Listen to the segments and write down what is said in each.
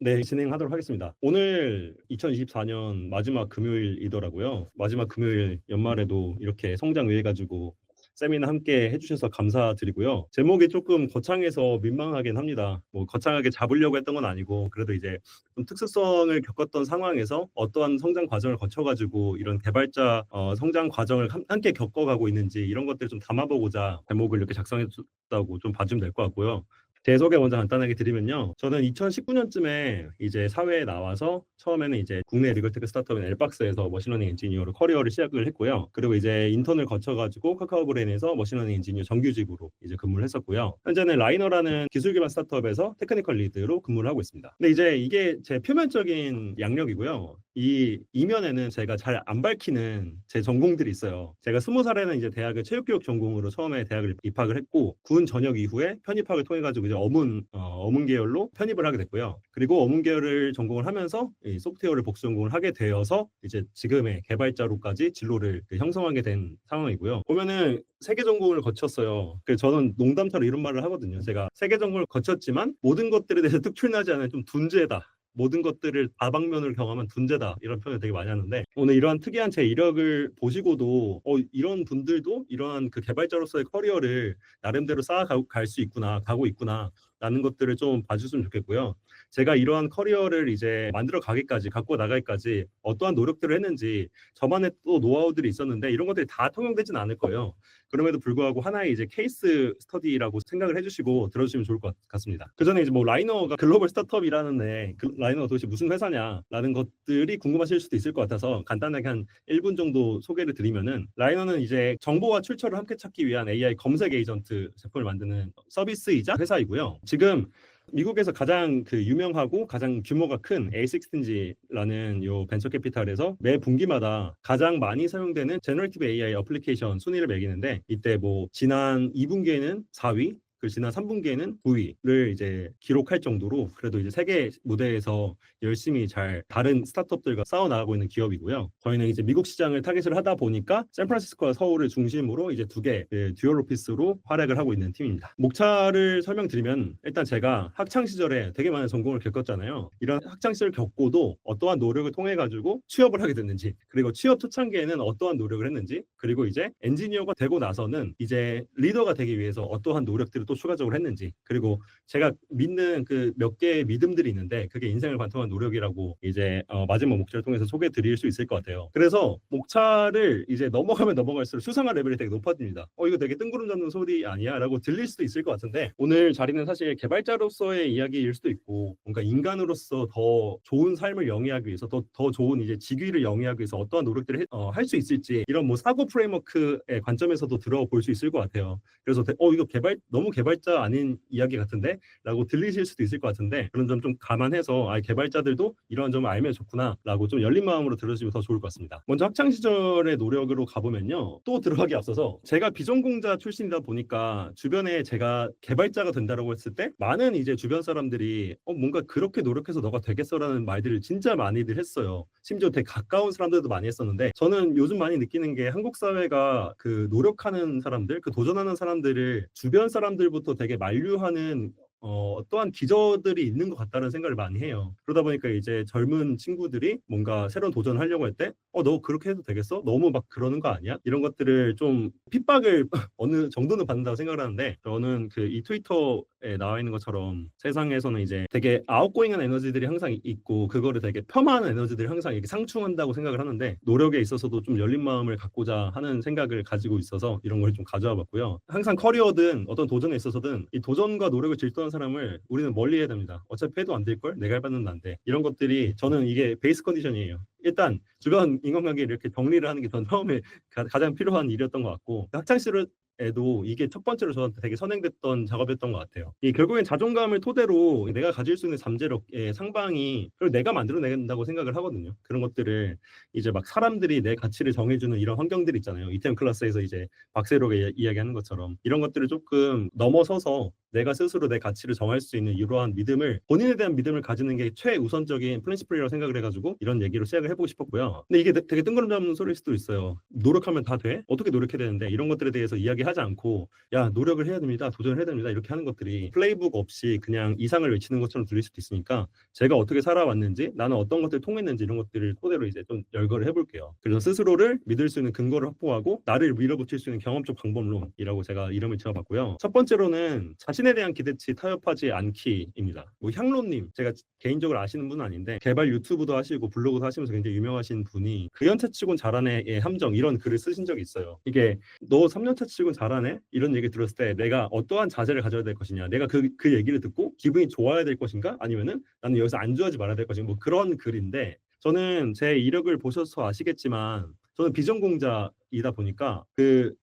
네, 진행하도록 하겠습니다. 오늘 2024년 마지막 금요일이더라고요. 마지막 금요일 연말에도 이렇게 성장 위해 가지고 세미나 함께 해주셔서 감사드리고요. 제목이 조금 거창해서 민망하긴 합니다. 뭐 거창하게 잡으려고 했던 건 아니고 그래도 이제 좀 특수성을 겪었던 상황에서 어떠한 성장 과정을 거쳐가지고 이런 개발자 성장 과정을 함께 겪어가고 있는지 이런 것들을 좀 담아보고자 제목을 이렇게 작성했다고 좀 봐주면 될 것 같고요. 제 소개 먼저 간단하게 드리면요. 저는 2019년쯤에 이제 사회에 나와서 처음에는 이제 국내 리걸테크 스타트업인 엘박스에서 머신러닝 엔지니어로 커리어를 시작을 했고요. 그리고 이제 인턴을 거쳐가지고 카카오브레인에서 머신러닝 엔지니어 정규직으로 이제 근무를 했었고요. 현재는 라이너라는 기술 기반 스타트업에서 테크니컬 리드로 근무를 하고 있습니다. 근데 이제 이게 제 표면적인 양력이고요. 이 이면에는 제가 잘 안 밝히는 제 전공들이 있어요. 제가 20살에는 이제 대학을 체육교육 전공으로 처음에 대학을 입학을 했고 군 전역 이후에 편입학을 통해 가지고 이제 어문 계열로 편입을 하게 됐고요. 그리고 어문 계열을 전공을 하면서 이 소프트웨어를 복수 전공을 하게 되어서 이제 지금의 개발자로까지 진로를 형성하게 된 상황이고요. 보면은 세계 전공을 거쳤어요. 그래서 저는 농담처럼 이런 말을 하거든요. 제가 세계 전공을 거쳤지만 모든 것들에 대해서 특출나지 않은 좀 둔재다. 모든 것들을 다방면을 경험한 둔재다 이런 표현을 되게 많이 하는데 오늘 이러한 특이한 제 이력을 보시고도 이런 분들도 이러한 그 개발자로서의 커리어를 나름대로 쌓아갈 수 있구나 가고 있구나 라는 것들을 좀 봐주셨으면 좋겠고요. 제가 이러한 커리어를 이제 만들어 가기까지 갖고 나가기까지 어떠한 노력들을 했는지 저만의 또 노하우들이 있었는데 이런 것들이 다 통용되진 않을 거예요. 그럼에도 불구하고 하나의 이제 케이스 스터디라고 생각을 해주시고 들어주시면 좋을 것 같습니다. 그 전에 이제 뭐 라이너가 글로벌 스타트업이라는데 그 라이너가 도대체 무슨 회사냐라는 것들이 궁금하실 수도 있을 것 같아서 간단하게 한 1분 정도 소개를 드리면은 라이너는 이제 정보와 출처를 함께 찾기 위한 AI 검색 에이전트 제품을 만드는 서비스이자 회사이고요. 지금 미국에서 가장 그 유명하고 가장 규모가 큰 A16G라는 요 벤처 캐피탈에서 매 분기마다 가장 많이 사용되는 제너레이티브 AI 어플리케이션 순위를 매기는데 이때 뭐 지난 2분기에는 4위, 그 지난 3분기에는 9위를 이제 기록할 정도로 그래도 이제 세계 무대에서 열심히 잘 다른 스타트업들과 싸워 나가고 있는 기업이고요. 저희는 이제 미국 시장을 타겟을 하다 보니까 샌프란시스코와 서울을 중심으로 이제 두 개 듀얼 오피스로 활약을 하고 있는 팀입니다. 목차를 설명드리면 일단 제가 학창 시절에 되게 많은 전공을 겪었잖아요. 이런 학창 시절 겪고도 어떠한 노력을 통해 가지고 취업을 하게 됐는지 그리고 취업 초창기에는 어떠한 노력을 했는지 그리고 이제 엔지니어가 되고 나서는 이제 리더가 되기 위해서 어떠한 노력들을 또 추가적으로 했는지 그리고 제가 믿는 그 몇 개의 믿음들이 있는데 그게 인생을 관통한 노력이라고 이제 마지막 목차를 통해서 소개해 드릴 수 있을 것 같아요. 그래서 목차를 이제 넘어가면 넘어갈수록 수상한 레벨이 되게 높아집니다. 이거 되게 뜬구름 잡는 소리 아니야? 라고 들릴 수도 있을 것 같은데 오늘 자리는 사실 개발자로서의 이야기일 수도 있고 뭔가 인간으로서 더 좋은 삶을 영위하기 위해서 더 좋은 이제 직위를 영위하기 위해서 어떠한 노력들을 할 수 있을지 이런 뭐 사고 프레임워크의 관점에서도 들어볼 수 있을 것 같아요. 그래서 이거 너무 개발자 아닌 이야기 같은데? 라고 들리실 수도 있을 것 같은데 그런 점 좀 감안해서 개발자들도 이런 점을 알면 좋구나 라고 좀 열린 마음으로 들어주시면 더 좋을 것 같습니다. 먼저 학창 시절의 노력으로 가보면요. 또 들어가기 앞서서 제가 비전공자 출신이다 보니까 주변에 제가 개발자가 된다라고 했을 때 많은 이제 주변 사람들이 뭔가 그렇게 노력해서 너가 되겠어라는 말들을 진짜 많이들 했어요. 심지어 되게 가까운 사람들도 많이 했었는데 저는 요즘 많이 느끼는 게 한국 사회가 그 노력하는 사람들, 그 도전하는 사람들을 주변 사람들부터 되게 만류하는 또한 기저들이 있는 것 같다는 생각을 많이 해요. 그러다 보니까 이제 젊은 친구들이 뭔가 새로운 도전을 하려고 할 때, 너 그렇게 해도 되겠어? 너무 막 그러는 거 아니야? 이런 것들을 좀 핍박을 어느 정도는 받는다고 생각을 하는데, 저는 그 이 트위터에 나와 있는 것처럼 세상에서는 이제 되게 아웃고잉한 에너지들이 항상 있고, 그거를 되게 폄하하는 에너지들이 항상 이렇게 상충한다고 생각을 하는데, 노력에 있어서도 좀 열린 마음을 갖고자 하는 생각을 가지고 있어서 이런 걸 좀 가져와 봤고요. 항상 커리어든 어떤 도전에 있어서든 이 도전과 노력을 질투하는 사람을 우리는 멀리해야 됩니다. 어차피 해도 안 될 걸 내가 해봤는데 안 돼. 이런 것들이 저는 이게 베이스 컨디션이에요. 일단 주변 인간관계를 이렇게 정리를 하는 게 전 처음에 가장 필요한 일이었던 것 같고 학창 시절에도 이게 첫 번째로 저한테 되게 선행됐던 작업이었던 것 같아요. 이 결국엔 자존감을 토대로 내가 가질 수 있는 잠재력의 상방이 그리고 내가 만들어낸다고 생각을 하거든요. 그런 것들을 이제 막 사람들이 내 가치를 정해주는 이런 환경들 있잖아요. 이태원 클래스에서 이제 박세로가 이야기하는 것처럼 이런 것들을 조금 넘어서서 내가 스스로 내 가치를 정할 수 있는 이러한 믿음을, 본인에 대한 믿음을 가지는 게 최우선적인 프린시플이라고 생각을 해가지고 이런 얘기로 시작을 해보고 싶었고요. 근데 이게 되게 뜬구름 잡는 소리일 수도 있어요. 노력하면 다 돼? 어떻게 노력해야 되는데? 이런 것들에 대해서 이야기하지 않고 야, 노력을 해야 됩니다, 도전을 해야 됩니다, 이렇게 하는 것들이 플레이북 없이 그냥 이상을 외치는 것처럼 들릴 수도 있으니까 제가 어떻게 살아왔는지, 나는 어떤 것들을 통했는지 이런 것들을 토대로 이제 좀 열거를 해볼게요. 그래서 스스로를 믿을 수 있는 근거를 확보하고 나를 밀어붙일 수 있는 경험적 방법론이라고 제가 이름을 지어봤고요. 첫 번째로는 자신에 대한 기대치 타협하지 않기입니다. 뭐 향로님, 제가 개인적으로 아시는 분은 아닌데 개발 유튜브도 하시고 블로그도 하시면서 굉장히 유명하신 분이 그 연차 치곤 잘하네의 함정, 이런 글을 쓰신 적이 있어요. 이게 너 3년차 치곤 잘하네? 이런 얘기 들었을 때 내가 어떠한 자세를 가져야 될 것이냐, 내가 그 얘기를 듣고 기분이 좋아야 될 것인가, 아니면은 나는 여기서 안주하지 말아야 될 것인가, 뭐 그런 글인데, 저는 제 이력을 보셔서 아시겠지만 저는 비전공자이다 보니까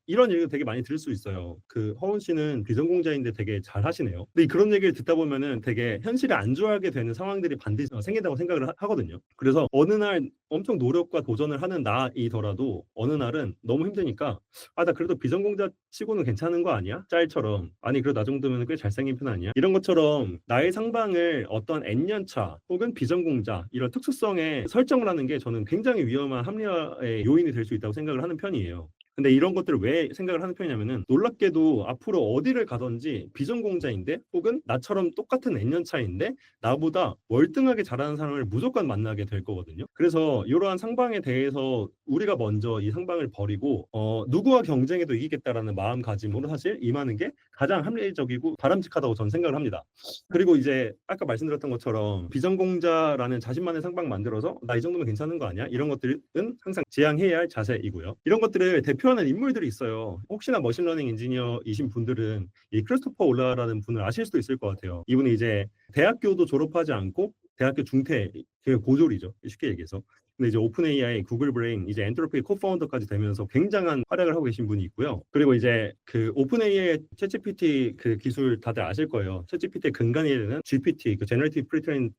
이런 얘기를 되게 많이 들을 수 있어요. 허운 씨는 비전공자인데 되게 잘 하시네요. 근데 그런 얘기를 듣다 보면은 되게 현실에 안주하게 되는 상황들이 반드시 생긴다고 생각을 하거든요. 그래서 어느 날 엄청 노력과 도전을 하는 나이더라도 어느 날은 너무 힘드니까 나 그래도 비전공자 치고는 괜찮은 거 아니야? 짤처럼. 아니 그래도 나 정도면 꽤 잘생긴 편 아니야? 이런 것처럼 나의 상방을 어떤 N년차 혹은 비전공자 이런 특수성에 설정을 하는 게 저는 굉장히 위험한 합리화의 요인이 될 수 있다고 생각을 하는 편이에요. 근데 이런 것들을 왜 생각을 하는 편이냐면은 놀랍게도 앞으로 어디를 가든지 비전공자인데 혹은 나처럼 똑같은 N년 차인데 나보다 월등하게 잘하는 사람을 무조건 만나게 될 거거든요. 그래서 이러한 상방에 대해서 우리가 먼저 이 상방을 버리고 누구와 경쟁해도 이기겠다라는 마음가짐으로 사실 임하는 게 가장 합리적이고 바람직하다고 저는 생각을 합니다. 그리고 이제 아까 말씀드렸던 것처럼 비전공자라는 자신만의 상방 만들어서 나 이 정도면 괜찮은 거 아니야? 이런 것들은 항상 지향해야 할 자세이고요. 이런 것들을 대표하는 인물들이 있어요. 혹시나 머신러닝 엔지니어이신 분들은 이 크리스토퍼 올라라는 분을 아실 수도 있을 것 같아요. 이분이 이제 대학교도 졸업하지 않고 대학교 중퇴, 되게 고졸이죠, 쉽게 얘기해서. 근데 이제 오픈 AI, 구글 브레인, 이제 엔트로피 코파운더까지 되면서 굉장한 활약을 하고 계신 분이 있고요. 그리고 이제 오픈 AI 챗GPT 기술 다들 아실 거예요. 챗GPT의 근간이 되는 GPT, 제너레이티브 프리트레인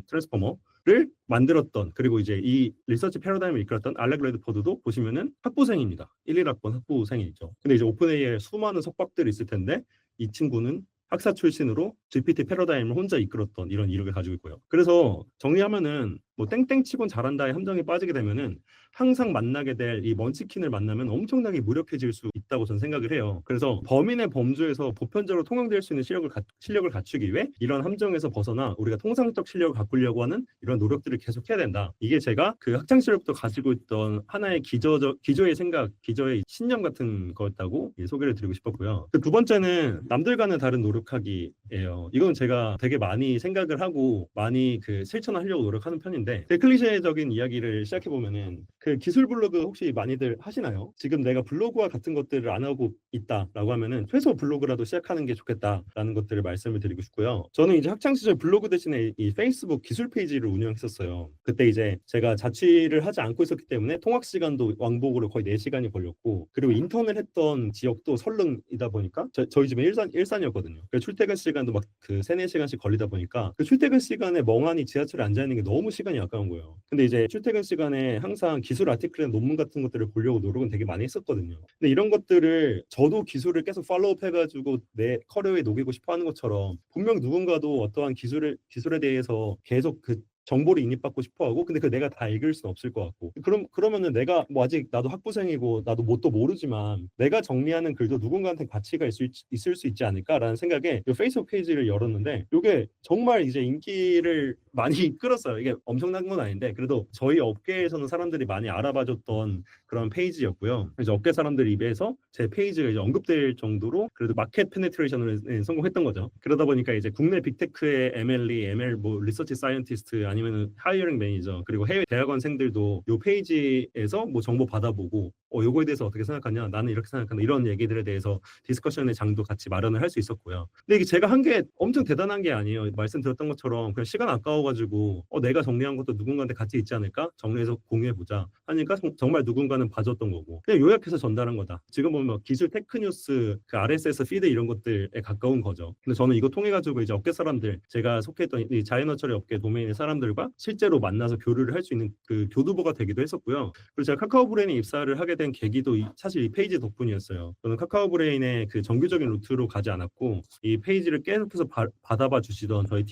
트랜스포머를 만들었던, 그리고 이제 이 리서치 패러다임을 이끌었던 알렉 레드포드도 보시면은 학부생입니다. 11학번 학부생이죠. 근데 이제 오픈 AI에 수많은 석박들이 있을 텐데 이 친구는 학사 출신으로 GPT 패러다임을 혼자 이끌었던 이런 이력을 가지고 있고요. 그래서 정리하면은 뭐 땡땡 치곤 잘한다의 함정에 빠지게 되면은 항상 만나게 될 이 먼치킨을 만나면 엄청나게 무력해질 수 있다고 저는 생각을 해요. 그래서 범인의 범주에서 보편적으로 통용될 수 있는 실력을 갖추기 위해 이런 함정에서 벗어나 우리가 통상적 실력을 가꾸려고 하는 이런 노력들을 계속해야 된다. 이게 제가 학창 시절부터 가지고 있던 하나의 기저의 생각, 기저의 신념 같은 거였다고 소개를 드리고 싶었고요. 두 번째는 남들과는 다른 노력하기예요. 이건 제가 되게 많이 생각을 하고 많이 실천하려고 노력하는 편인데, 클리셰적인 이야기를 시작해 보면은 기술 블로그 혹시 많이들 하시나요? 지금 내가 블로그와 같은 것들을 안 하고 있다라고 하면은 최소 블로그라도 시작하는 게 좋겠다라는 것들을 말씀을 드리고 싶고요. 저는 이제 학창 시절 블로그 대신에 이 페이스북 기술 페이지를 운영했었어요. 그때 이제 제가 자취를 하지 않고 있었기 때문에 통학 시간도 왕복으로 거의 4시간이 걸렸고, 그리고 인턴을 했던 지역도 설릉이다 보니까 저희 집은 일산이었거든요. 그래서 출퇴근 시간도 막 3, 4시간씩 걸리다 보니까 출퇴근 시간에 멍하니 지하철에 앉아 있는 게 너무 시간이 아까운 거예요. 근데 이제 출퇴근 시간에 항상 기술 아티클이나 논문 같은 것들을 보려고 노력은 되게 많이 했었거든요. 근데 이런 것들을 저도 기술을 계속 팔로우업 해가지고 내 커리어에 녹이고 싶어 하는 것처럼 분명 누군가도 어떠한 기술에 대해서 계속 정보를 인입받고 싶어하고, 근데 내가 다 읽을 수는 없을 것 같고, 그러면은 내가 뭐 아직 나도 학부생이고 나도 뭣도 모르지만 내가 정리하는 글도 누군가한테 가치가 있을 수 있지 않을까라는 생각에 이 페이스북 페이지를 열었는데, 이게 정말 이제 인기를 많이 끌었어요. 이게 엄청난 건 아닌데 그래도 저희 업계에서는 사람들이 많이 알아봐줬던 그런 페이지였고요. 그래서 업계 사람들 입에서 제 페이지가 이제 언급될 정도로 그래도 마켓 페네트레이션을 성공했던 거죠. 그러다 보니까 이제 국내 빅테크의 MLE, ML 뭐 리서치 사이언티스트 아니면 하이어링 매니저 그리고 해외 대학원생들도 요 페이지에서 뭐 정보 받아보고 요거에 대해서 어떻게 생각하냐, 나는 이렇게 생각한다, 이런 얘기들에 대해서 디스커션의 장도 같이 마련을 할 수 있었고요. 근데 이게 제가 한 게 엄청 대단한 게 아니에요. 말씀드렸던 것처럼 그냥 시간 아까워가지고 내가 정리한 것도 누군가한테 가치 있지 않을까? 정리해서 공유해보자 하니까 정말 누군가는 봐줬던 거고, 그냥 요약해서 전달한 거다. 지금 보면 기술 테크뉴스 RSS 피드 이런 것들에 가까운 거죠. 근데 저는 이거 통해 가지고 이제 업계 사람들, 제가 속했던 이 자연어처리 업계 도메인의 사람들 사람들과 실제로 만나서 교류를 할 수 있는 그 교두보가 되기도 했었고요. 그리고 제가 카카오 브레인에 입사를 하게 된 계기도 사실 이 페이지 덕분이었어요. 저는 카카오 브레인의 그 정규적인 루트로 가지 않았고 이 페이지를 계속해서 받아봐 주시던 저희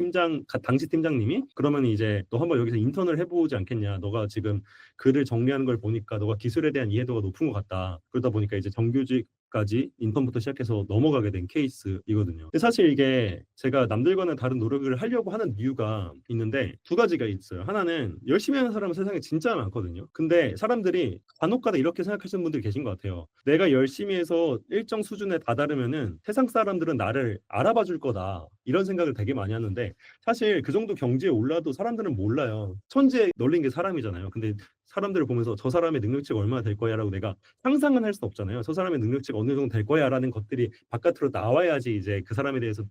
당시 팀장님이 그러면 이제 너 한번 여기서 인턴을 해보지 않겠냐. 너가 지금 글을 정리하는 걸 보니까 너가 기술에 대한 이해도가 높은 것 같다. 그러다 보니까 이제 정규직까지 인턴부터 시작해서 넘어가게 된 케이스이거든요. 근데 사실 이게 제가 남들과는 다른 노력을 하려고 하는 이유가 있는데 두 가지가 있어요. 하나는 열심히 하는 사람은 세상에 진짜 많거든요. 근데 사람들이 간혹가다 이렇게 생각하시는 분들이 계신 것 같아요. 내가 열심히 해서 일정 수준에 다다르면은 세상 사람들은 나를 알아봐 줄 거다. 이런 생각을 되게 많이 하는데 사실 그 정도 경지에 올라도 사람들은 몰라요. 천지에 널린 게 사람이잖아요. 근데 사람들을 보면서 저 사람의 능력치가 얼마나 될 거야라고 내가 상상은 할 수 없잖아요. 저 사람의 능력치가 어느 정도 될 거야라는 것들이 바깥으로 나와야지 이제 그 사람에 대해서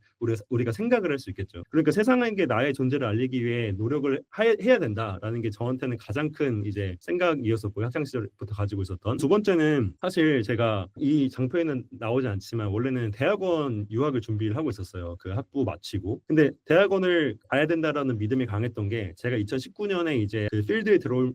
우리가 생각을 할 수 있겠죠. 그러니까 세상에게 나의 존재를 알리기 위해 노력을 해야 된다라는 게 저한테는 가장 큰 이제 생각이었었고요. 학창 시절부터 가지고 있었던. 두 번째는 사실 제가 이 장표에는 나오지 않지만 원래는 대학원 유학을 준비를 하고 있었어요. 그 학부 마치고. 근데 대학원을 가야 된다라는 믿음이 강했던 게 제가 2019년에 이제 그 필드에 들어올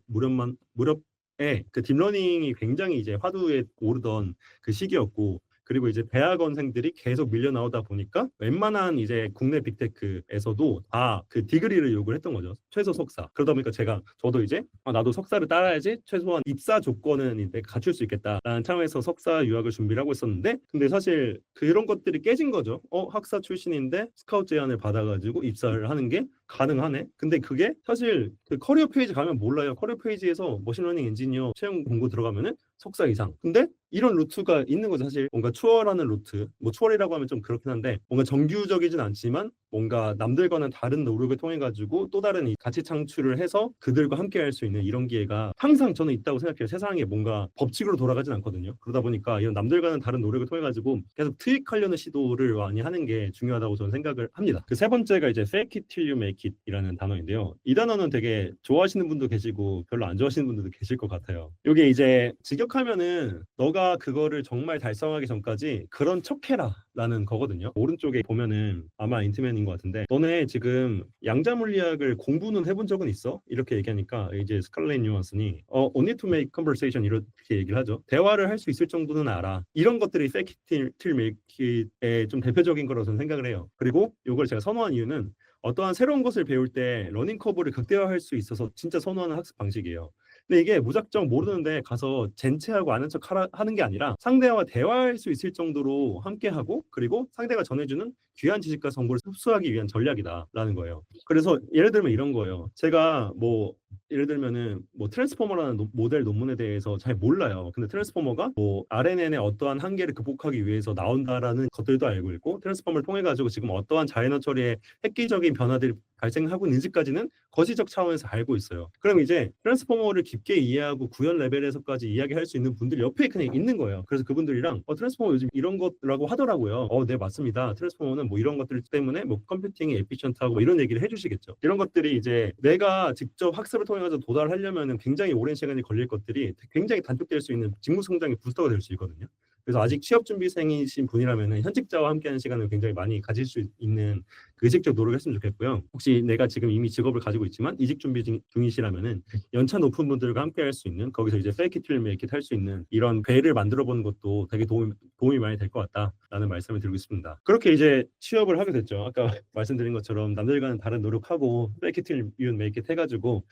무렵에 그 딥러닝이 굉장히 이제 화두에 오르던 그 시기였고 그리고 이제 대학원생들이 계속 밀려 나오다 보니까 웬만한 이제 국내 빅테크에서도 다 그 디그리를 요구를 했던 거죠. 최소 석사. 그러다 보니까 저도 이제 나도 석사를 따라야지 최소한 입사 조건은 이제 갖출 수 있겠다라는 차원에서 석사 유학을 준비를 하고 있었는데 근데 사실 그런 것들이 깨진 거죠. 학사 출신인데 스카우트 제안을 받아가지고 입사를 하는 게 가능하네. 근데 그게 사실 그 커리어 페이지 가면 몰라요. 커리어 페이지에서 머신러닝 엔지니어 채용 공고 들어가면은 석사 이상. 근데 이런 루트가 있는 거죠. 사실 뭔가 추월하는 루트. 뭐 추월이라고 하면 좀 그렇긴 한데 뭔가 정규적이진 않지만 뭔가 남들과는 다른 노력을 통해 가지고 또 다른 이 가치 창출을 해서 그들과 함께 할 수 있는 이런 기회가 항상 저는 있다고 생각해요. 세상에 뭔가 법칙으로 돌아가진 않거든요. 그러다 보니까 이런 남들과는 다른 노력을 통해 가지고 계속 투입하려는 시도를 많이 하는 게 중요하다고 저는 생각을 합니다. 그 세 번째가 이제 fake it till you make it이라는 단어인데요. 이 단어는 되게 좋아하시는 분도 계시고 별로 안 좋아하시는 분들도 계실 것 같아요. 이게 이제 직역하면은 너가 그거를 정말 달성하기 전까지 그런 척해라 라는 거거든요. 오른쪽에 보면은 아마 인트맨인 것 같은데 너네 지금 양자 물리학을 공부는 해본 적은 있어? 이렇게 얘기하니까 이제 스칼렛 요한슨이 only to make conversation 이렇게 얘기를 하죠. 대화를 할 수 있을 정도는 알아. 이런 것들이 fake it till make it의 좀 대표적인 거라고 저는 생각을 해요. 그리고 이걸 제가 선호한 이유는 어떠한 새로운 것을 배울 때 러닝 커브를 극대화할 수 있어서 진짜 선호하는 학습 방식이에요. 근데 이게 무작정 모르는데 가서 젠체하고 아는 척 하는 게 아니라 상대와 대화할 수 있을 정도로 함께하고 그리고 상대가 전해주는 귀한 지식과 정보를 흡수하기 위한 전략이다라는 거예요. 그래서 예를 들면 이런 거예요. 제가 뭐 예를 들면은 뭐 트랜스포머라는 모델 논문에 대해서 잘 몰라요. 근데 트랜스포머가 뭐 RNN의 어떠한 한계를 극복하기 위해서 나온다라는 것들도 알고 있고 트랜스포머를 통해 가지고 지금 어떠한 자연어 처리에 획기적인 변화들이 발생하고 있는지까지는 거시적 차원에서 알고 있어요. 그럼 이제 트랜스포머를 깊게 이해하고 구현 레벨에서까지 이야기할 수 있는 분들이 옆에 그냥 있는 거예요. 그래서 그분들이랑 트랜스포머 요즘 이런 거라고 하더라고요. 네, 맞습니다. 트랜스포머는 뭐 이런 것들 때문에 뭐 컴퓨팅이 에피션트하고 뭐 이런 얘기를 해주시겠죠. 이런 것들이 이제 내가 직접 학습을 통해 가지고 도달하려면은 굉장히 오랜 시간이 걸릴 것들이 굉장히 단축될 수 있는 직무 성장의 부스터가 될 수 있거든요. 그래서 아직 취업 준비생이신 분이라면 현직자와 함께하는 시간을 굉장히 많이 가질 수 있는 그 의식적 노력을 했으면 좋겠고요. 혹시 내가 지금 이미 직업을 가지고 있지만 이직 준비 중이시라면은 연차 높은 분들과 함께할 수 있는 거기서 이제 fake it till you make it 할 수 있는 이런 배를 만들어 보는 것도 되게 도움이 많이 될 것 같다라는 말씀을 드리고 싶습니다. 그렇게 이제 취업을 하게 됐죠. 아까 말씀드린 것처럼 남들과는 다른 노력하고 fake it till you make it 해가지고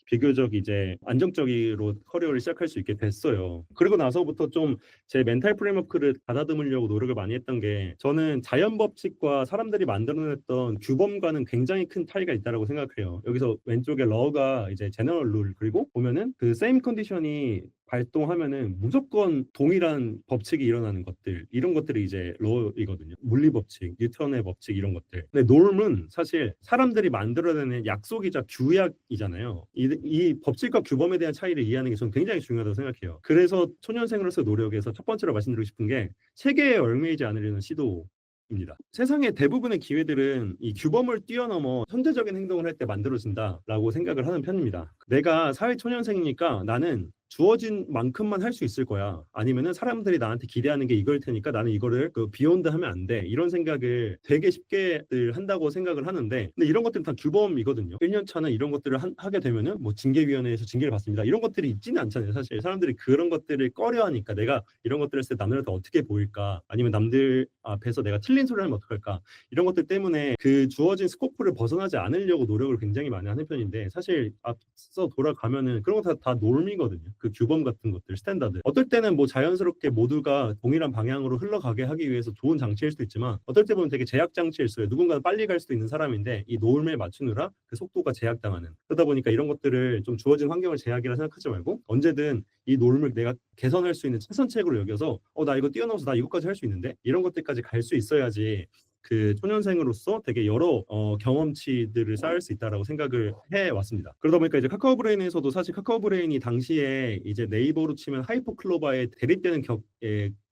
비교적 이제 안정적으로 커리어를 시작할 수 있게 됐어요. 그리고 나서부터 좀 제 멘탈 프레임워크를 가다듬으려고 노력을 많이 했던 게 저는 자연 법칙과 사람들이 만들어냈던 규범과는 굉장히 큰 차이가 있다고 생각해요. 여기서 왼쪽에 러가 이제 제너럴 룰 그리고 보면은 그 same 컨디션이 발동하면은 무조건 동일한 법칙이 일어나는 것들 이런 것들이 이제 러이거든요. 물리 법칙, 뉴턴의 법칙 이런 것들. 근데 norm은 사실 사람들이 만들어내는 약속이자 규약이잖아요. 이 법칙과 규범에 대한 차이를 이해하는 게 저는 굉장히 중요하다고 생각해요. 그래서 초년생으로서 노력에서 첫 번째로 말씀드리고 싶은 게 체계에 얽매이지 않으려는 시도입니다. 세상의 대부분의 기회들은 이 규범을 뛰어넘어 선제적인 행동을 할 때 만들어진다라고 생각을 하는 편입니다. 내가 사회 초년생이니까 나는 주어진 만큼만 할 수 있을 거야. 아니면은 사람들이 나한테 기대하는 게 이걸 테니까 나는 이거를 그 비욘드 하면 안 돼. 이런 생각을 되게 쉽게들 한다고 생각을 하는데, 근데 이런 것들은 다 규범이거든요. 1년 차는 이런 것들을 하게 되면은 뭐 징계위원회에서 징계를 받습니다. 이런 것들이 있지는 않잖아요. 사실 사람들이 그런 것들을 꺼려하니까, 내가 이런 것들을 했을 때 남들한테 어떻게 보일까, 아니면 남들 앞에서 내가 틀린 소리를 하면 어떡할까, 이런 것들 때문에 그 주어진 스코프를 벗어나지 않으려고 노력을 굉장히 많이 하는 편인데, 사실 앞서 돌아가면은 그런 거 다 놀미거든요. 그 규범 같은 것들, 스탠다드. 어떨 때는 뭐 자연스럽게 모두가 동일한 방향으로 흘러가게 하기 위해서 좋은 장치일 수도 있지만, 어떨 때 보면 되게 제약 장치일 수요. 누군가는 빨리 갈 수도 있는 사람인데 이 노름에 맞추느라 그 속도가 제약당하는. 그러다 보니까 이런 것들을 좀 주어진 환경을 제약이라 생각하지 말고 언제든 이 노름을 내가 개선할 수 있는 최선책으로 여겨서 나 이거 뛰어넘어서 나 이것까지 할 수 있는데, 이런 것들까지 갈 수 있어야지 그 초년생으로서 되게 여러 경험치들을 쌓을 수 있다라고 생각을 해왔습니다. 그러다 보니까 이제 카카오브레인에서도, 사실 카카오브레인이 당시에 이제 네이버로 치면 하이퍼클로바에 대립되는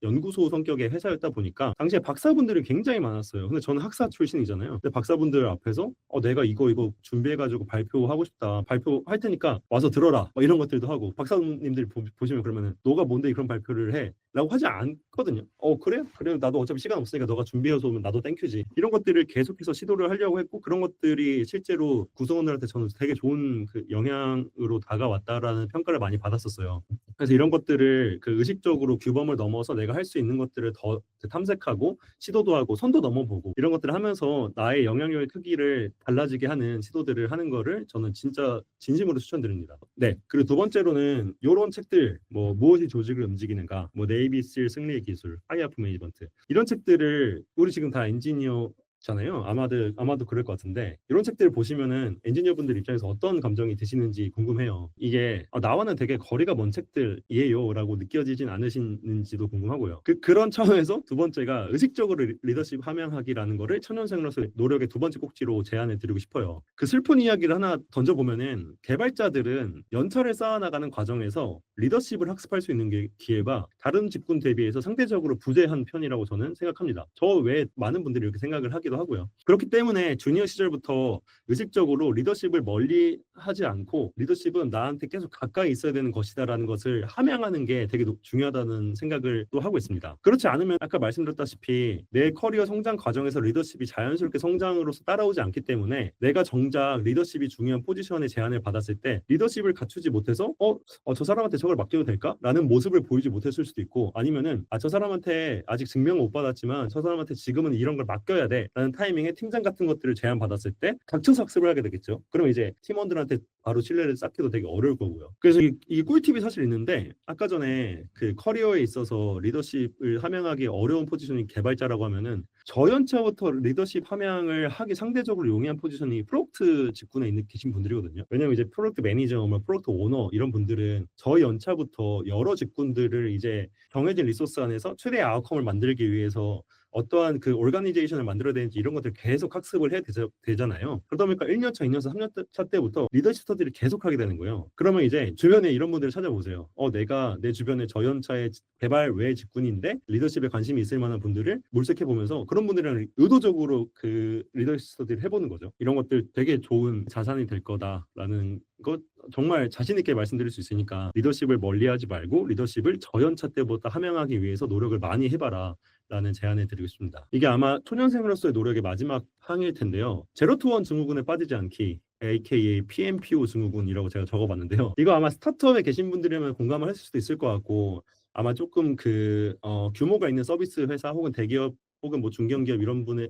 연구소 성격의 회사였다 보니까 당시에 박사분들이 굉장히 많았어요. 근데 저는 학사 출신이잖아요. 근데 박사분들 앞에서 내가 이거 준비해가지고 발표하고 싶다, 발표할 테니까 와서 들어라, 막 이런 것들도 하고, 박사님들 보시면 그러면은 너가 뭔데 그런 발표를 해? 라고 하지 않거든요. 그래 나도 어차피 시간 없으니까 너가 준비해서 오면 나도 땡큐지. 이런 것들을 계속해서 시도를 하려고 했고, 그런 것들이 실제로 구성원들한테 저는 되게 좋은 그 영향으로 다가왔다라는 평가를 많이 받았었어요. 그래서 이런 것들을 그 의식적으로 규범을 넘어서 내가 할 수 있는 것들을 더 탐색하고 시도도 하고 선도 넘어보고, 이런 것들을 하면서 나의 영향력의 크기를 달라지게 하는 시도들을 하는 거를 저는 진짜 진심으로 추천드립니다. 네, 그리고 두 번째로는 이런 책들, 뭐 무엇이 조직을 움직이는가, 뭐 네이비실 승리의 기술, 하이아프 매니지먼트, 이런 책들을, 우리 지금 다 엔지니어 잖아요. 아마도 그럴 것 같은데, 이런 책들을 보시면은 엔지니어분들 입장에서 어떤 감정이 드시는지 궁금해요. 이게 나와는 되게 거리가 먼 책들이에요라고 느껴지진 않으시는지도 궁금하고요. 그런 차원에서 두 번째가 의식적으로 리더십 함양하기라는 거를 천연생로서 노력의 두 번째 꼭지로 제안해 드리고 싶어요. 그 슬픈 이야기를 하나 던져보면은, 개발자들은 연차를 쌓아나가는 과정에서 리더십을 학습할 수 있는 기회가 다른 직군 대비해서 상대적으로 부재한 편이라고 저는 생각합니다. 저 외에 많은 분들이 이렇게 생각을 하기도 하고요. 그렇기 때문에 주니어 시절부터 의식적으로 리더십을 멀리 하지 않고, 리더십은 나한테 계속 가까이 있어야 되는 것이다라는 것을 함양하는 게 되게 중요하다는 생각을 또 하고 있습니다. 그렇지 않으면 아까 말씀드렸다시피 내 커리어 성장 과정에서 리더십이 자연스럽게 성장으로서 따라오지 않기 때문에, 내가 정작 리더십이 중요한 포지션의 제안을 받았을 때 리더십을 갖추지 못해서 저 사람한테 저걸 맡겨도 될까? 라는 모습을 보이지 못했을 수도 있고, 아니면은 저 사람한테 아직 증명을 못 받았지만 저 사람한테 지금은 이런 걸 맡겨야 돼 라는 타이밍에 팀장 같은 것들을 제안받았을 때 닥쳐서 학습을 하게 되겠죠. 그럼 이제 팀원들한테 바로 신뢰를 쌓기도 되게 어려울 거고요. 그래서 이 꿀팁이 사실 있는데, 아까 전에 그 커리어에 있어서 리더십을 함양하기 어려운 포지션이 개발자라고 하면은, 저연차부터 리더십 함양을 하기 상대적으로 용이한 포지션이 프로덕트 직군에 계신 분들이거든요. 왜냐면 이제 프로덕트 매니저, 프로덕트 오너, 이런 분들은 저연차부터 여러 직군들을 이제 정해진 리소스 안에서 최대의 아웃컴을 만들기 위해서 어떠한 그 오르가니제이션을 만들어야 되는지 이런 것들을 계속 학습을 해야 되잖아요. 그러다 보니까 1년차, 2년차, 3년차 때부터 리더십 스터디를 계속 하게 되는 거예요. 그러면 이제 주변에 이런 분들을 찾아보세요. 내가 내 주변에 저연차의 개발 외 직군인데 리더십에 관심이 있을 만한 분들을 물색해 보면서 그런 분들이랑 의도적으로 그 리더십 스터디를 해보는 거죠. 이런 것들 되게 좋은 자산이 될 거다라는 것 정말 자신 있게 말씀드릴 수 있으니까, 리더십을 멀리하지 말고 리더십을 저연차 때보다 함양하기 위해서 노력을 많이 해봐라 라는 제안을 드리고 싶습니다. 이게 아마 초년생으로서의 노력의 마지막 항일 텐데요. 제로투원 증후군에 빠지지 않기, aka PMPO 증후군이라고 제가 적어봤는데요. 이거 아마 스타트업에 계신 분들이면 공감을 하실 수도 있을 것 같고, 아마 조금 규모가 있는 서비스 회사 혹은 대기업 혹은 뭐 중견기업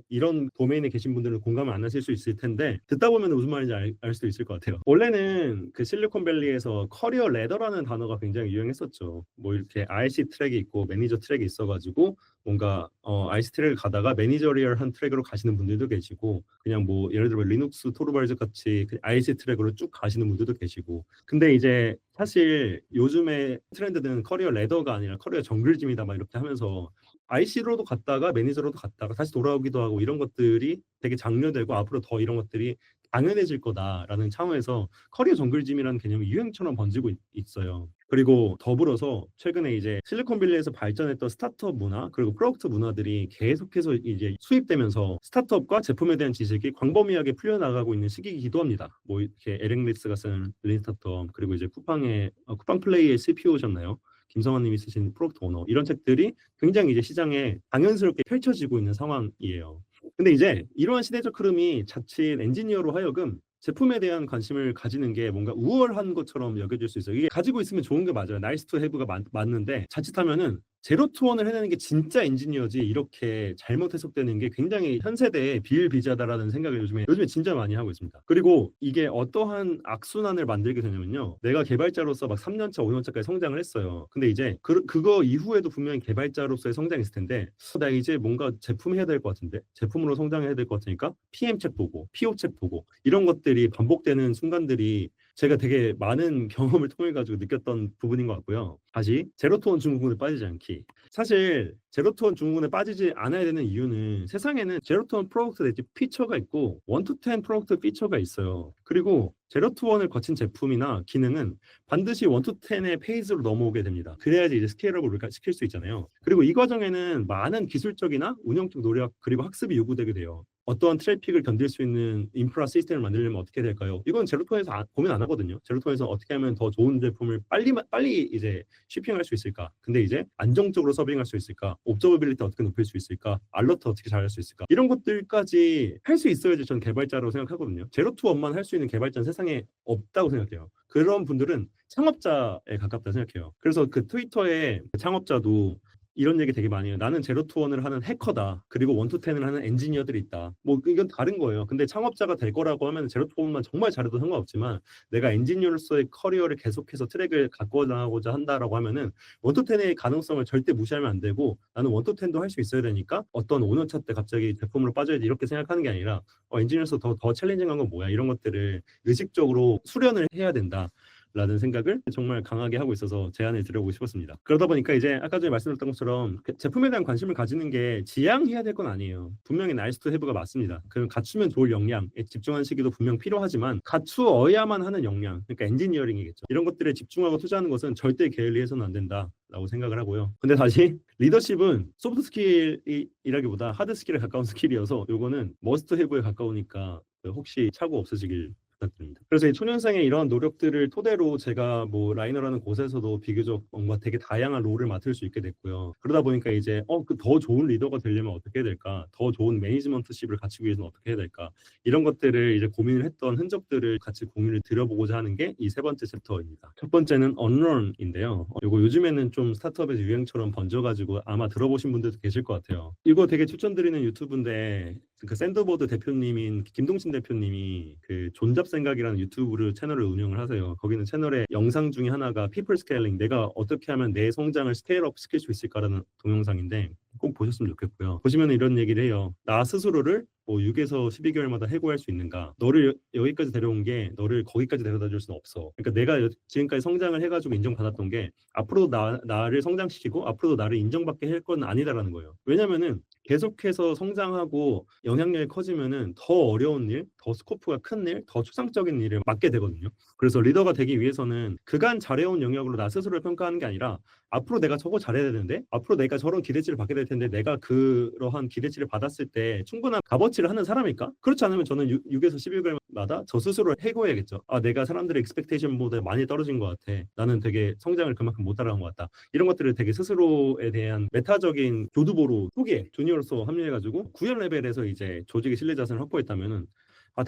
이런 도메인에 계신 분들은 공감을 안 하실 수 있을 텐데, 듣다 보면 무슨 말인지 알 수도 있을 것 같아요. 원래는 그 실리콘밸리에서 커리어 레더라는 단어가 굉장히 유행했었죠. 뭐 이렇게 IC 트랙이 있고 매니저 트랙이 있어가지고 뭔가 IC 트랙을 가다가 매니저리얼한 트랙으로 가시는 분들도 계시고, 그냥 뭐 예를 들어 리눅스 토르발즈 같이 IC 트랙으로 쭉 가시는 분들도 계시고. 근데 이제 사실 요즘에 트렌드는 커리어 레더가 아니라 커리어 정글짐이다 막 이렇게 하면서 IC로도 갔다가 매니저로도 갔다가 다시 돌아오기도 하고, 이런 것들이 되게 장려되고 앞으로 더 이런 것들이 당연해질 거다라는 차원에서 커리어 정글짐이라는 개념이 유행처럼 번지고 있어요. 그리고 더불어서 최근에 이제 실리콘밸리에서 발전했던 스타트업 문화 그리고 프로덕트 문화들이 계속해서 이제 수입되면서 스타트업과 제품에 대한 지식이 광범위하게 풀려나가고 있는 시기이기도 합니다. 뭐 이렇게 에릭리스가 쓴 린 스타트업 그리고 이제 쿠팡 플레이의 CPO셨나요? 김성환님이 쓰신 프로덕트 오너 이런 책들이 굉장히 이제 시장에 당연스럽게 펼쳐지고 있는 상황이에요. 근데 이제 이러한 시대적 흐름이 자칫 엔지니어로 하여금 제품에 대한 관심을 가지는 게 뭔가 우월한 것처럼 여겨질 수 있어요. 이게 가지고 있으면 좋은 게 맞아요. 나이스 투 해브가 맞는데 자칫하면은 제로 투 원을 해내는 게 진짜 엔지니어지 이렇게 잘못 해석되는 게 굉장히 현 세대에 비일비재하다라는 생각을 요즘에 진짜 많이 하고 있습니다. 그리고 이게 어떠한 악순환을 만들게 되냐면요. 내가 개발자로서 막 3년차, 5년차까지 성장을 했어요. 근데 이제 그거 이후에도 분명히 개발자로서의 성장이 있을 텐데 나 이제 뭔가 제품 해야 될 것 같은데 제품으로 성장해야 될 것 같으니까 PM 책 보고 PO 책 보고 이런 것들이 반복되는 순간들이 제가 되게 많은 경험을 통해 가지고 느꼈던 부분인 것 같고요. 다시 제로투원 증후군에 빠지지 않기. 사실 제로투원 증후군에 빠지지 않아야 되는 이유는 세상에는 제로투원 프로덕트 내지 피처가 있고 원투텐 프로덕트 피처가 있어요. 그리고 제로투원을 거친 제품이나 기능은 반드시 원투텐의 페이지로 넘어오게 됩니다. 그래야지 이제 스케일업을 시킬 수 있잖아요. 그리고 이 과정에는 많은 기술적이나 운영적 노력 그리고 학습이 요구되게 돼요. 어떠한 트래픽을 견딜 수 있는 인프라 시스템을 만들려면 어떻게 될까요? 이건 제로톤에서 고민 안 하거든요. 제로톤에서 어떻게 하면 더 좋은 제품을 빨리 이제 shipping할 수 있을까? 근데 이제 안정적으로 서빙할 수 있을까? 옵저버빌리티 어떻게 높일 수 있을까? 알러트 어떻게 잘할 수 있을까? 이런 것들까지 할 수 있어야지 전 개발자라고 생각하거든요. 제로 투 원만 할 수 있는 개발자는 세상에 없다고 생각해요. 그런 분들은 창업자에 가깝다 생각해요. 그래서 그 트위터의 창업자도 이런 얘기 되게 많이 해요. 나는 제로 투 원을 하는 해커다. 그리고 원투 텐을 하는 엔지니어들이 있다. 뭐 이건 다른 거예요. 근데 창업자가 될 거라고 하면 제로 투 원만 정말 잘해도 상관없지만 내가 엔지니어로서의 커리어를 계속해서 트랙을 갖고 나가고자 한다라고 하면은 원투 텐의 가능성을 절대 무시하면 안 되고 나는 원투 텐도 할 수 있어야 되니까 어떤 5년차 때 갑자기 제품으로 빠져야지 이렇게 생각하는 게 아니라 엔지니어로서 더 챌린징한 건 뭐야 이런 것들을 의식적으로 수련을 해야 된다. 라는 생각을 정말 강하게 하고 있어서 제안을 드려보고 싶었습니다. 그러다 보니까 이제 아까 전에 말씀드렸던 것처럼 제품에 대한 관심을 가지는 게 지향해야 될 건 아니에요. 분명히 나이스 투 해브가 맞습니다. 그럼 갖추면 좋을 역량에 집중하는 시기도 분명 필요하지만 갖추어야만 하는 역량, 그러니까 엔지니어링이겠죠. 이런 것들에 집중하고 투자하는 것은 절대 게을리해서는 안 된다라고 생각을 하고요. 근데 다시 리더십은 소프트 스킬이라기보다 하드 스킬에 가까운 스킬이어서 요거는 머스트 해브에 가까우니까 혹시 착오 없으시길 부탁드립니다. 그래서 이 초년생의 이런 노력들을 토대로 제가 뭐 라이너라는 곳에서도 비교적 뭔가 되게 다양한 롤을 맡을 수 있게 됐고요. 그러다 보니까 이제 그 더 좋은 리더가 되려면 어떻게 해야 될까? 더 좋은 매니지먼트십을 갖추기 위해서는 어떻게 해야 될까? 이런 것들을 이제 고민을 했던 흔적들을 같이 공유를 드려보고자 하는 게 이 세 번째 챕터입니다. 첫 번째는 언런인데요. 이거 요즘에는 좀 스타트업에서 유행처럼 번져가지고 아마 들어보신 분들도 계실 것 같아요. 이거 되게 추천드리는 유튜브인데 그 샌드보드 대표님인 김동신 대표님이 그 존잡생각이라는 유튜브 채널을 운영을 하세요. 거기는 채널의 영상 중에 하나가 피플 스케일링, 내가 어떻게 하면 내 성장을 스케일업 시킬 수 있을까라는 동영상인데 꼭 보셨으면 좋겠고요. 보시면 이런 얘기를 해요. 나 스스로를 뭐 6에서 12개월마다 해고할 수 있는가? 너를 여기까지 데려온 게 너를 거기까지 데려다 줄 수는 없어. 그러니까 내가 지금까지 성장을 해가지고 인정받았던 게 앞으로도 나를 성장시키고 앞으로도 나를 인정받게 할 건 아니다라는 거예요. 왜냐면은 계속해서 성장하고 영향력이 커지면은 더 어려운 일, 더 스코프가 큰 일, 더 추상적인 일을 맡게 되거든요. 그래서 리더가 되기 위해서는 그간 잘해온 영역으로 나 스스로를 평가하는 게 아니라 앞으로 내가 저거 잘해야 되는데 앞으로 내가 저런 기대치를 받게 될 텐데 내가 그러한 기대치를 받았을 때 충분한 값어치를 하는 사람일까? 그렇지 않으면 저는 6에서 11개월마다 저 스스로 해고해야겠죠. 내가 사람들의 expectation보다 많이 떨어진 것 같아. 나는 되게 성장을 그만큼 못 따라간 것 같다. 이런 것들을 되게 스스로에 대한 메타적인 교두보로 후기에 주니어로서 합류해가지고 9열 레벨에서 이제 조직의 신뢰 자산을 확보했다면은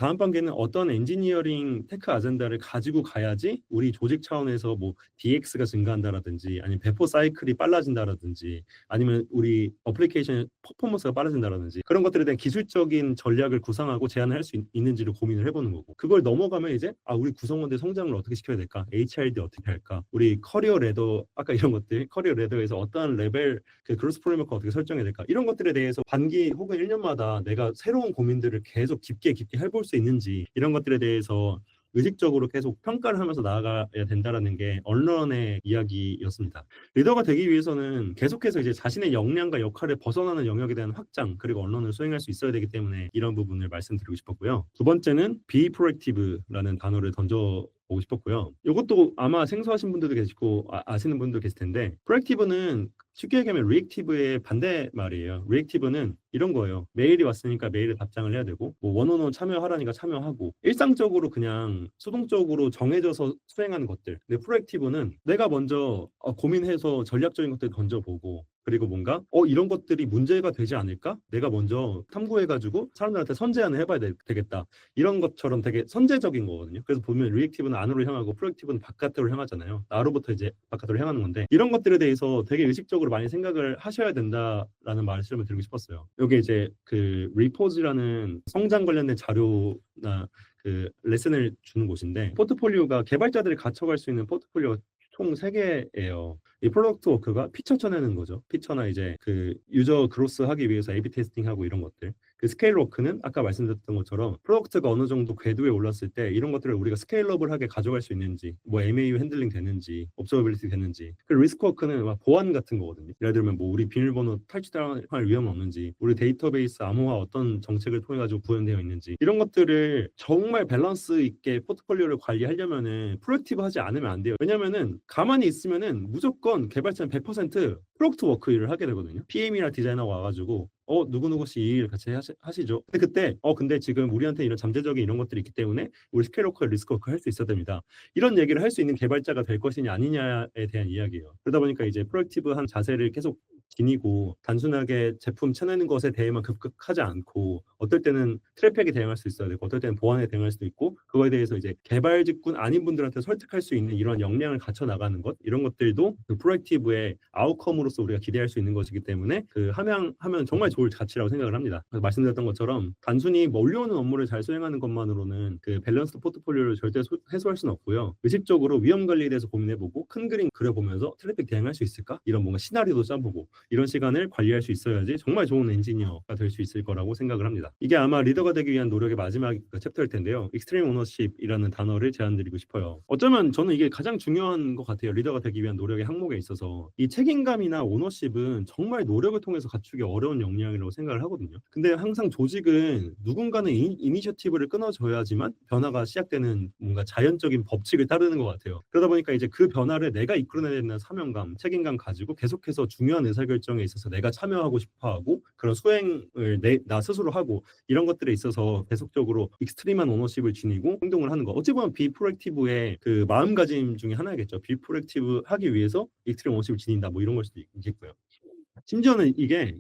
다음 단계는 어떤 엔지니어링 테크 아젠다를 가지고 가야지 우리 조직 차원에서 뭐 DX가 증가한다라든지 아니면 배포 사이클이 빨라진다라든지 아니면 우리 어플리케이션의 퍼포먼스가 빨라진다라든지 그런 것들에 대한 기술적인 전략을 구상하고 제안을 할 수 있는지를 고민을 해보는 거고 그걸 넘어가면 이제 우리 구성원들 성장을 어떻게 시켜야 될까? HRD 어떻게 할까? 우리 커리어 레더 아까 이런 것들 커리어 레더에서 어떠한 레벨 그 그로스 프레임워크 어떻게 설정해야 될까? 이런 것들에 대해서 반기 혹은 1년마다 내가 새로운 고민들을 계속 깊게 해볼 수 있는지 이런 것들에 대해서 의식적으로 계속 평가를 하면서 나아가야 된다라는 게 언론의 이야기였습니다. 리더가 되기 위해서는 계속해서 이제 자신의 역량과 역할을 벗어나는 영역에 대한 확장 그리고 언론을 수행할 수 있어야 되기 때문에 이런 부분을 말씀드리고 싶었고요. 두 번째는 be proactive라는 단어를 던져 보고 싶었고요. 이것도 아마 생소하신 분들도 계시고 아시는 분도 계실 텐데 프로액티브는 쉽게 얘기하면 리액티브의 반대 말이에요. 리액티브는 이런 거예요. 메일이 왔으니까 메일에 답장을 해야 되고 뭐 원원원 참여하라니까 참여하고 일상적으로 그냥 수동적으로 정해져서 수행하는 것들. 근데 프로액티브는 내가 먼저 고민해서 전략적인 것들 던져보고 그리고 뭔가 이런 것들이 문제가 되지 않을까? 내가 먼저 탐구해가지고 사람들한테 선제안을 해봐야 되겠다. 이런 것처럼 되게 선제적인 거거든요. 그래서 보면 리액티브는 안으로 향하고 프로액티브는 바깥으로 향하잖아요. 나로부터 이제 바깥으로 향하는 건데 이런 것들에 대해서 되게 의식적으로 많이 생각을 하셔야 된다라는 말씀을 드리고 싶었어요. 이게 이제 그 리포즈라는 성장 관련된 자료나 그 레슨을 주는 곳인데 포트폴리오가 개발자들이 갖춰갈 수 있는 포트폴리오가 총 3개예요. 이 프로덕트 워크가 피처 쳐내는 거죠. 피처나 이제 그 유저 그로스 하기 위해서 A/B 테스팅하고 이런 것들. 그 스케일 워크는 아까 말씀드렸던 것처럼 프로덕트가 어느 정도 궤도에 올랐을 때 이런 것들을 우리가 스케일러블하게 가져갈 수 있는지, 뭐 MAU 핸들링 되는지, observability 되는지. 그 리스크 워크는 막 보안 같은 거거든요. 예를 들면 뭐 우리 비밀번호 탈취당할 위험은 없는지, 우리 데이터베이스 암호화 어떤 정책을 통해 가지고 구현되어 있는지 이런 것들을 정말 밸런스 있게 포트폴리오를 관리하려면은 프로액티브 하지 않으면 안 돼요. 왜냐면은 가만히 있으면은 무조건 개발자는 100% 프로덕트 워크 일을 하게 되거든요. PM이나 디자이너가 와가지고 누구누구 씨 이 일 같이 하시죠. 근데 그때 근데 지금 우리한테 이런 잠재적인 이런 것들이 있기 때문에 우리 스케일워크, 리스크워크 할 수 있어야 됩니다. 이런 얘기를 할 수 있는 개발자가 될 것이냐 아니냐에 대한 이야기예요. 그러다 보니까 이제 프로액티브한 자세를 계속 지니고 단순하게 제품 쳐내는 것에 대해만 급급하지 않고 어떨 때는 트래픽에 대응할 수 있어야 되고 어떨 때는 보안에 대응할 수도 있고 그거에 대해서 이제 개발 직군 아닌 분들한테 설득할 수 있는 이런 역량을 갖춰 나가는 것 이런 것들도 그 프로액티브의 아웃컴으로서 우리가 기대할 수 있는 것이기 때문에 그 함양하면 정말 좋을 가치라고 생각을 합니다. 그래서 말씀드렸던 것처럼 단순히 몰려오는 업무를 잘 수행하는 것만으로는 그 밸런스드 포트폴리오를 절대 해소할 수는 없고요. 의식적으로 위험 관리에 대해서 고민해보고 큰 그림 그려보면서 트래픽 대응할 수 있을까? 이런 뭔가 시나리오도 짜보고 이런 시간을 관리할 수 있어야지 정말 좋은 엔지니어가 될 수 있을 거라고 생각을 합니다. 이게 아마 리더가 되기 위한 노력의 마지막 챕터일 텐데요. 익스트림 오너십이라는 단어를 제안드리고 싶어요. 어쩌면 저는 이게 가장 중요한 것 같아요. 리더가 되기 위한 노력의 항목에 있어서 이 책임감이나 오너십은 정말 노력을 통해서 갖추기 어려운 역량이라고 생각을 하거든요. 근데 항상 조직은 누군가는 이니셔티브를 끊어줘야지만 변화가 시작되는 뭔가 자연적인 법칙을 따르는 것 같아요. 그러다 보니까 이제 그 변화를 내가 이끌어내야 되는 사명감, 책임감 가지고 계속해서 중요한 의사결정에 있어서 내가 참여하고 싶어하고 그런 수행을 나 스스로 하고 이런 것들에 있어서 계속적으로 익스트림한 오너십을 지니고 행동을 하는 거. 어찌 보면 비프로액티브의 그 마음가짐 중에 하나겠죠. 비프로액티브 하기 위해서 익스트림 오너십을 지닌다. 뭐 이런 걸 수도 있겠고요. 심지어는 이게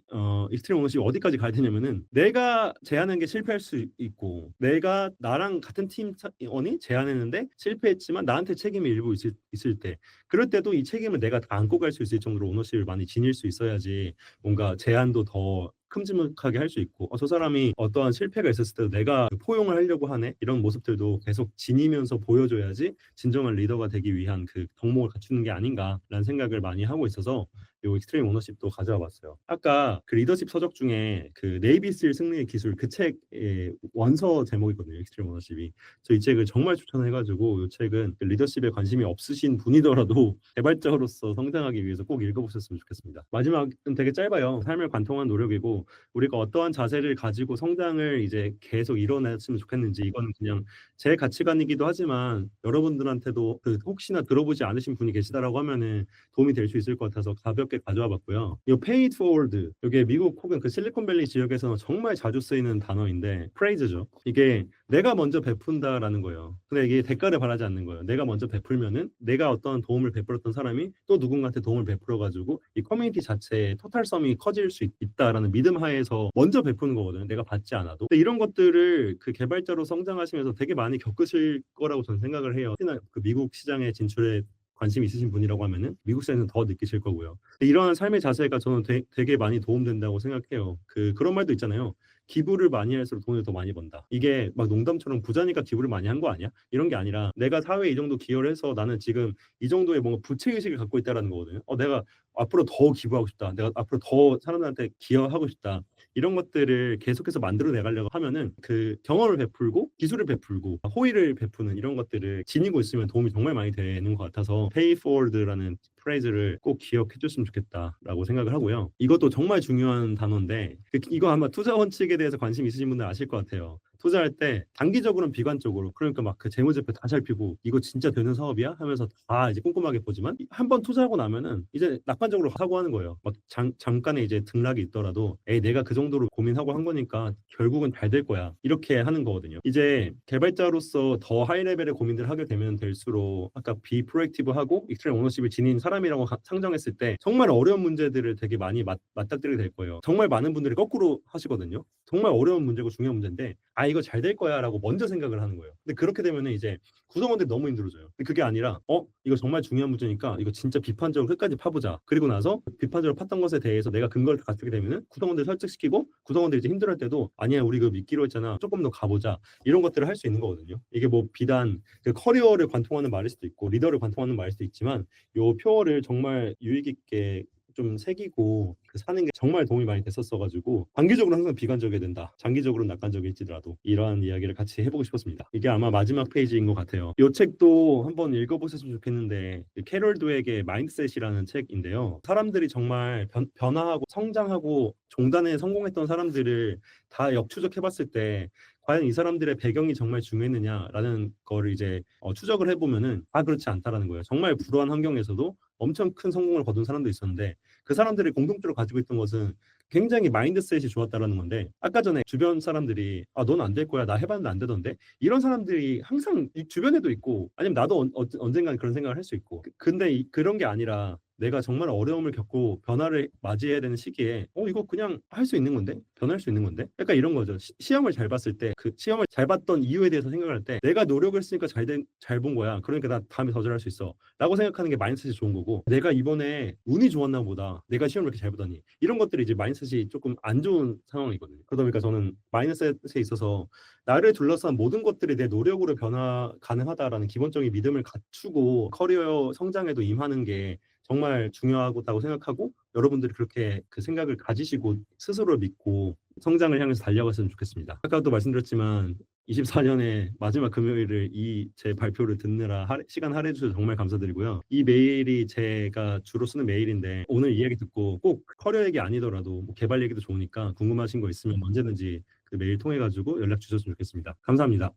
익스트림 오너십이 어디까지 가야 되냐면은 내가 제안한 게 실패할 수 있고 내가 나랑 같은 팀원이 제안했는데 실패했지만 나한테 책임이 일부 있을 때 그럴 때도 이 책임을 내가 다 안고 갈 수 있을 정도로 오너십을 많이 지닐 수 있어야지 뭔가 제안도 더 큼지막하게 할 수 있고 저 사람이 어떠한 실패가 있었을 때도 내가 포용을 하려고 하네 이런 모습들도 계속 지니면서 보여줘야지 진정한 리더가 되기 위한 그 덕목을 갖추는 게 아닌가라는 생각을 많이 하고 있어서 요 익스트림 오너십도 가져와 봤어요. 아까 그 리더십 서적 중에 그 네이비실 승리의 기술 그 책의 원서 제목이거든요. 익스트림 오너십이. 저 이 책을 정말 추천해가지고 이 책은 그 리더십에 관심이 없으신 분이더라도 개발자로서 성장하기 위해서 꼭 읽어보셨으면 좋겠습니다. 마지막은 되게 짧아요. 삶을 관통한 노력이고 우리가 어떠한 자세를 가지고 성장을 이제 계속 이뤄냈으면 좋겠는지 이거는 그냥 제 가치관이기도 하지만 여러분들한테도 그 혹시나 들어보지 않으신 분이 계시다라고 하면은 도움이 될 수 있을 것 같아서 가볍게 가져와 봤고요. 이 pay it forward 이게 미국 혹은 그 실리콘밸리 지역에서는 정말 자주 쓰이는 단어인데 프레이즈죠. 이게 내가 먼저 베푼다라는 거예요. 근데 이게 대가를 바라지 않는 거예요. 내가 먼저 베풀면은 내가 어떤 도움을 베풀었던 사람이 또 누군가한테 도움을 베풀어 가지고 이 커뮤니티 자체의 토탈섬이 커질 수 있다라는 믿음 하에서 먼저 베푸는 거거든요. 내가 받지 않아도. 근데 이런 것들을 그 개발자로 성장하시면서 되게 많이 겪으실 거라고 저는 생각을 해요. 특히나 그 미국 시장에 진출에 관심 있으신 분이라고 하면은 미국 사회는 더 느끼실 거고요. 이러한 삶의 자세가 저는 되게 많이 도움된다고 생각해요. 그런 말도 있잖아요. 기부를 많이 할수록 돈을 더 많이 번다. 이게 막 농담처럼 부자니까 기부를 많이 한 거 아니야? 이런 게 아니라 내가 사회에 이 정도 기여를 해서 나는 지금 이 정도의 뭔가 부채의식을 갖고 있다라는 거거든요. 내가 앞으로 더 기부하고 싶다. 내가 앞으로 더 사람들한테 기여하고 싶다. 이런 것들을 계속해서 만들어 내가려고 하면은 그 경험을 베풀고 기술을 베풀고 호의를 베푸는 이런 것들을 지니고 있으면 도움이 정말 많이 되는 것 같아서 pay forward라는 프레이즈를 꼭 기억해 줬으면 좋겠다라고 생각을 하고요. 이것도 정말 중요한 단어인데 이거 아마 투자 원칙에 대해서 관심 있으신 분들 아실 것 같아요. 투자할 때 단기적으로는 비관적으로, 그러니까 막 그 재무제표 다 살피고 이거 진짜 되는 사업이야 하면서 다 이제 꼼꼼하게 보지만 한 번 투자하고 나면은 이제 낙관적으로 사고하는 거예요. 막 잠깐의 이제 등락이 있더라도 에이 내가 그 정도로 고민하고 한 거니까 결국은 잘 될 거야 이렇게 하는 거거든요. 이제 개발자로서 더 하이 레벨의 고민들을 하게 되면 될수록 아까 비프로액티브하고 익스트림 오너십을 지닌 사람이라고 상정했을 때 정말 어려운 문제들을 되게 많이 맞닥뜨리게 될 거예요. 정말 많은 분들이 거꾸로 하시거든요. 정말 어려운 문제고 중요한 문제인데 아 이거 잘 될 거야라고 먼저 생각을 하는 거예요. 근데 그렇게 되면은 이제 구성원들이 너무 힘들어져요. 근데 그게 아니라 이거 정말 중요한 문제니까 이거 진짜 비판적으로 끝까지 파보자. 그리고 나서 비판적으로 팠던 것에 대해서 내가 근거를 갖추게 되면은 구성원들 설득시키고 구성원들이 이제 힘들어할 때도 아니야 우리 그 믿기로 했잖아 조금 더 가보자 이런 것들을 할 수 있는 거거든요. 이게 뭐 비단 그 커리어를 관통하는 말일 수도 있고 리더를 관통하는 말일 수도 있지만 요 표어를 정말 유익 있게 좀 새기고 그 사는 게 정말 도움이 많이 됐었어가지고 단기적으로 항상 비관적이 된다, 장기적으로는 낙관적일지라도 이러한 이야기를 같이 해보고 싶었습니다. 이게 아마 마지막 페이지인 것 같아요. 이 책도 한번 읽어보셨으면 좋겠는데 캐롤 드웨이의 마인드셋이라는 책인데요. 사람들이 정말 변화하고 성장하고 종단에 성공했던 사람들을 다 역추적해봤을 때 과연 이 사람들의 배경이 정말 중요했느냐라는 거를 이제 추적을 해보면은 다 그렇지 않다라는 거예요. 정말 불우한 환경에서도 엄청 큰 성공을 거둔 사람도 있었는데 그 사람들이 공통적으로 가지고 있던 것은 굉장히 마인드셋이 좋았다라는 건데 아까 전에 주변 사람들이 아, 넌 안 될 거야. 나 해봤는데 안 되던데 이런 사람들이 항상 이 주변에도 있고 아니면 나도 언젠간 그런 생각을 할 수 있고 근데 그런 게 아니라 내가 정말 어려움을 겪고 변화를 맞이해야 되는 시기에 이거 그냥 할 수 있는 건데 변할 수 있는 건데 약간 이런 거죠. 시험을 잘 봤을 때 그 시험을 잘 봤던 이유에 대해서 생각할 때 내가 노력을 했으니까 잘 본 거야. 그러니까 나 다음에 더 잘할 수 있어 라고 생각하는 게 마인드셋이 좋은 거고 내가 이번에 운이 좋았나 보다 내가 시험을 이렇게 잘 보다니 이런 것들이 이제 마인드셋이 조금 안 좋은 상황이거든요. 그러다 보니까 저는 마인드셋에 있어서 나를 둘러싼 모든 것들이 내 노력으로 변화 가능하다라는 기본적인 믿음을 갖추고 커리어 성장에도 임하는 게 정말 중요하다고 생각하고 여러분들이 그렇게 그 생각을 가지시고 스스로 믿고 성장을 향해서 달려갔으면 좋겠습니다. 아까도 말씀드렸지만 24년의 마지막 금요일을 이 제 발표를 듣느라 시간 할애해 주셔서 정말 감사드리고요. 이 메일이 제가 주로 쓰는 메일인데 오늘 이야기 듣고 꼭 커리어 얘기 아니더라도 뭐 개발 얘기도 좋으니까 궁금하신 거 있으면 언제든지 그 메일 통해 가지고 연락 주셨으면 좋겠습니다. 감사합니다.